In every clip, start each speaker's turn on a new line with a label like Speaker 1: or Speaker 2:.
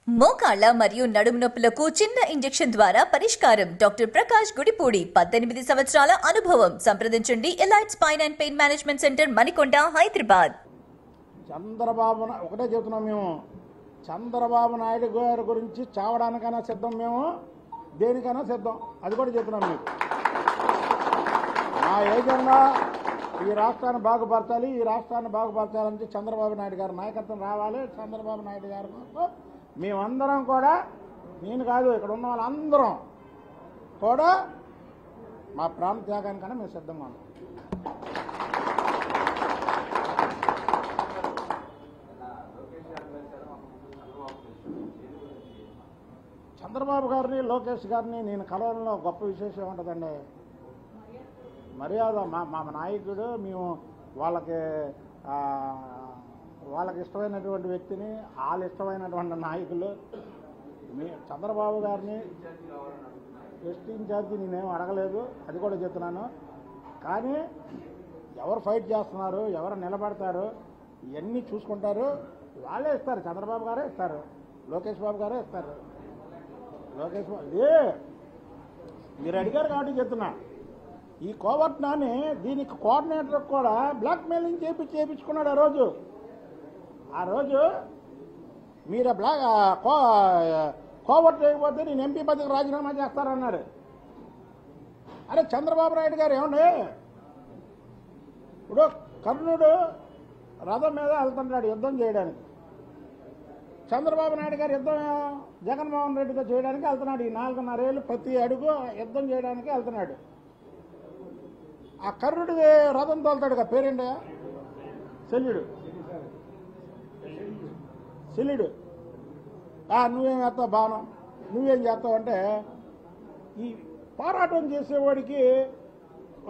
Speaker 1: మోకాళ్ల మరియు నడుము నొప్పులకు చిన్న ఇంజెక్షన్ ద్వారా పరిష్కారం. డాక్టర్ ప్రకాష్ గుడిపూడి, 18 సంవత్సరాల అనుభవం. సంప్రదించండి elite spine and pain management centre, Manikonda, Hyderabad.
Speaker 2: Chandrababu ఒకటే చెబుతున్నాం, మేము చంద్రబాబు నాయుడు గారి గురించి చావడానికైనా సిద్ధం, మేము దేనికైనా సిద్ధం. అది కూడా చెప్తున్నాం మీకు. మా ఏజెండా ఈ రాష్ట్రాన్ని బాగుపరచాలి. ఈ రాష్ట్రాన్ని బాగుపరచాలంటే చంద్రబాబు నాయుడు గారి నాయకత్వం రావాలి. చంద్రబాబు నాయుడు గారి కోసం మేమందరం కూడా, నేను కాదు ఇక్కడ ఉన్న వాళ్ళందరం కూడా మా ప్రాణ త్యాగానికన్నా మేము సిద్ధంగా ఉన్నాం. చంద్రబాబు గారిని, లోకేష్ గారిని నేను కలవడంలో గొప్ప విశేషం ఉంటుందండి. మర్యాద. మా నాయకుడు, మేము వాళ్ళకి ఇష్టమైనటువంటి వ్యక్తిని, వాళ్ళు ఇష్టమైనటువంటి నాయకులు. చంద్రబాబు గారిని ఎస్టీ ఇన్ఛార్జి నేనేం అడగలేదు, అది కూడా చెప్తున్నాను. కానీ ఎవరు ఫైట్ చేస్తున్నారు, ఎవరు నిలబడతారు, ఇవన్నీ చూసుకుంటారు. వాళ్ళే ఇస్తారు. చంద్రబాబు గారే ఇస్తారు, లోకేష్ బాబు గారే ఇస్తారు. లోకేష్ బాబు మీరు అడిగారు కాబట్టి చెప్తున్నా. ఈ కోవర్ట్ నాని దీనికి కోఆర్డినేటర్ కూడా బ్లాక్ మెయిలింగ్ చేయించుకున్నాడు. ఆ రోజు మీరు కోవర్ట్ చేయకపోతే నేను ఎంపీ పదవికి రాజీనామా చేస్తారన్నారు. అరే చంద్రబాబు నాయుడు గారు ఏమండి, ఇప్పుడు కర్ణుడు రథం మీద వెళ్తున్నాడు యుద్ధం చేయడానికి. చంద్రబాబు నాయుడు గారు యుద్ధం జగన్మోహన్ రెడ్డితో చేయడానికి వెళ్తున్నాడు. ఈ 4.5 ఏళ్ళు ప్రతి అడుగు యుద్ధం చేయడానికి వెళ్తున్నాడు. ఆ కర్ణుడి రథం తోలుతాడుగా, పేరేంటయా? శల్యుడు. నువ్వేం చేస్తావు బాణం, నువ్వేం చేస్తావు అంటే, ఈ పోరాటం చేసేవాడికి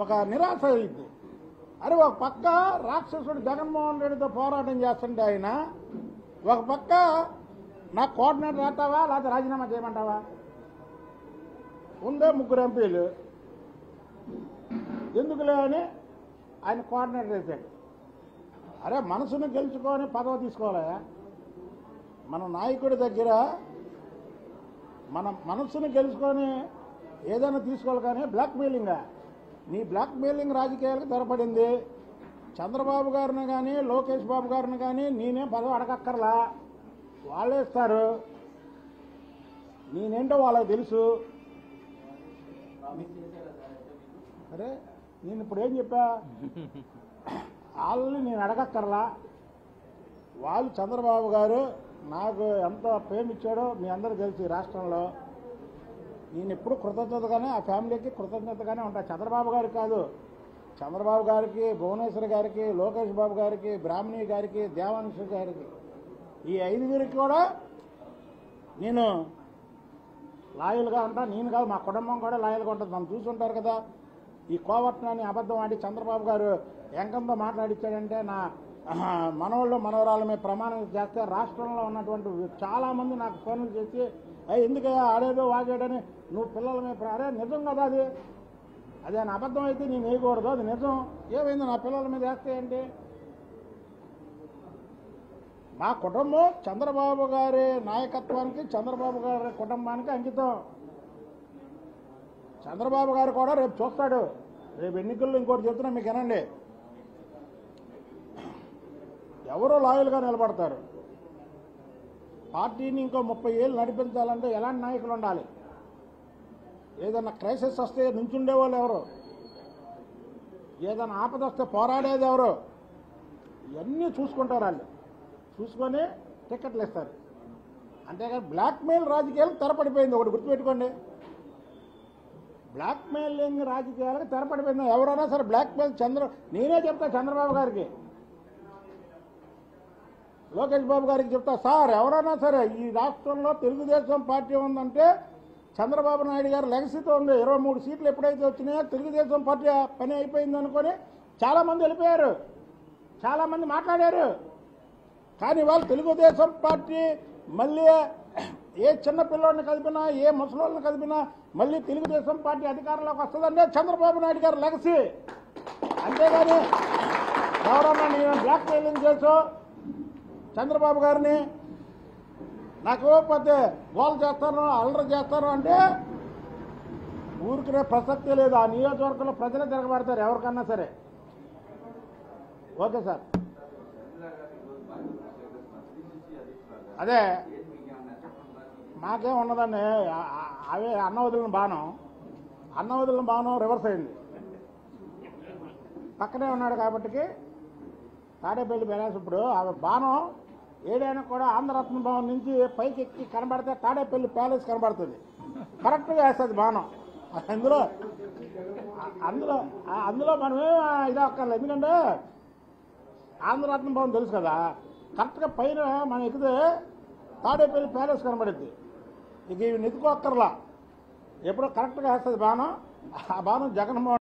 Speaker 2: ఒక నిరాశ అయింది. అరే ఒక పక్క రాక్షసుడు జగన్మోహన్ రెడ్డితో పోరాటం చేస్తుంటే ఆయన, ఒక పక్క నాకు కోఆర్డినేటర్ వేస్తావా లేకపోతే రాజీనామా చేయమంటావా? ఉందే 3 ఎంపీలు, ఎందుకులే అని ఆయన కోఆర్డినేటర్ వేశాడు. అరే మనసును గెలుచుకొని పదవి తీసుకోవాలా? మన నాయకుడి దగ్గర మన మనస్సును గెలుచుకొని ఏదైనా తీసుకోవాలి. కానీ బ్లాక్మెయిలింగ్, నీ బ్లాక్మెయిలింగ్ రాజకీయాలకు తెరపడింది. చంద్రబాబు గారిని కానీ లోకేష్ బాబు గారిని కానీ నేనేం పదవి అడగక్కర్లా, వాళ్ళే ఇస్తారు. నేనేంటో వాళ్ళకి తెలుసు. అరే నేను ఇప్పుడు ఏం చెప్పా, వాళ్ళని నేను అడగక్కర్లా. వాళ్ళు చంద్రబాబు గారు నాకు ఎంత ప్రేమ ఇచ్చాడో మీ అందరూ తెలుసు. ఈ రాష్ట్రంలో నేను ఎప్పుడు కృతజ్ఞతగానే, ఆ ఫ్యామిలీకి కృతజ్ఞతగానే ఉంటా. చంద్రబాబు గారికి కాదు, చంద్రబాబు గారికి, భువనేశ్వర్ గారికి, లోకేష్ బాబు గారికి, బ్రాహ్మణి గారికి, దేవాంశ గారికి, ఈ 5 కూడా నేను లాయల్గా ఉంటా. నేను కాదు, మా కుటుంబం కూడా లాయల్గా ఉంటుంది. మనం చూసుంటారు కదా, ఈ కోవర్ట్ని అబద్ధం ఆడి చంద్రబాబు గారు ఎంకంతో మాట్లాడిచ్చాడంటే, నా మనవాళ్ళు మనవరాల మీద ప్రమాణం చేస్తే రాష్ట్రంలో ఉన్నటువంటి చాలామంది నాకు ఫోన్లు చేసి, ఎందుకయ్యా ఆడేదో వాగాడని నువ్వు పిల్లల మీద, అరే నిజం కదా అది. అదే నా అబద్ధం అయితే నేను వేయకూడదు, అది నిజం. ఏమైంది నా పిల్లల మీద వేస్తే ఏంటి? మా కుటుంబం చంద్రబాబు గారి నాయకత్వానికి, చంద్రబాబు గారి కుటుంబానికి అంకితం. చంద్రబాబు గారు కూడా రేపు చూస్తాడు. రేపు ఎన్నికల్లో ఇంకోటి చెప్తున్నా మీకు, వినండి. ఎవరో లాయల్గా నిలబడతారు. పార్టీని ఇంకో 30 ఏళ్ళు నడిపించాలంటే ఎలాంటి నాయకులు ఉండాలి? ఏదన్నా క్రైసిస్ వస్తే నుంచుండేవాళ్ళు ఎవరు? ఏదైనా ఆపద వస్తే పోరాడేది ఎవరు? ఇవన్నీ చూసుకుంటారు. వాళ్ళు చూసుకొని టికెట్లు ఇస్తారు. అంతేకాని బ్లాక్మెయిల్ రాజకీయాలకు తెరపడిపోయింది. ఒకటి గుర్తుపెట్టుకోండి, బ్లాక్మెయిలింగ్ రాజకీయాలకు తెరపడిపోయింది. ఎవరైనా సరే బ్లాక్మెయిల్ నేనే చెప్తా చంద్రబాబు గారికి, లోకేష్ బాబు గారికి చెప్తా, సార్ ఎవరైనా సరే ఈ రాష్ట్రంలో తెలుగుదేశం పార్టీ ఉందంటే చంద్రబాబు నాయుడు గారు లెగసీతో ఉంది. 23 సీట్లు ఎప్పుడైతే వచ్చినాయో తెలుగుదేశం పార్టీ పని అయిపోయింది అనుకొని చాలామంది వెళ్ళిపోయారు, చాలామంది మాట్లాడారు. కానీ వాళ్ళు తెలుగుదేశం పార్టీ మళ్ళీ ఏ చిన్న పిల్లోడిని కదిపినా, ఏ ముసలోళ్ళని కదిపినా మళ్ళీ తెలుగుదేశం పార్టీ అధికారంలోకి వస్తుందంటే చంద్రబాబు నాయుడు గారు లెగసీ. అంతేగాని ఎవరన్నా నేను బ్లాక్ మెయిలింగ్ చేసో చంద్రబాబు గారిని నాకు ఇవ్వకపోతే గోల్ చేస్తాను, అల్లరి చేస్తాను అంటే ఊరికినే ప్రసక్తే లేదు. ఆ నియోజకవర్గంలో ప్రజలే తిరగబడతారు ఎవరికన్నా సరే. Okay sir. అదే మాకేం ఉన్నదండి. అవే అన్న వదిలిన బాణం రివర్స్ అయింది. పక్కనే ఉన్నాడు కాబట్టి తాడేపల్లి బ్యాలెన్స్. ఇప్పుడు ఆ బాణం ఏదైనా కూడా ఆంధ్రరత్న భవన్ నుంచి పైకి ఎక్కి కనబడితే తాడేపల్లి ప్యాలెస్ కనబడుతుంది. కరెక్ట్గా వేస్తుంది బాణం. అందులో అందులో అందులో మనమే ఇది అక్కర్లేదు. ఎందుకంటే ఆంధ్రరత్న భవన్ తెలుసు కదా, కరెక్ట్గా పైన మనం ఎక్కితే తాడేపల్లి ప్యాలెస్ కనబడుద్ది. ఇక ఇవి నెత్తుకోక్కర్లా, ఎప్పుడో కరెక్ట్గా వేస్తుంది బాణం. ఆ బాణం జగన్మోహన్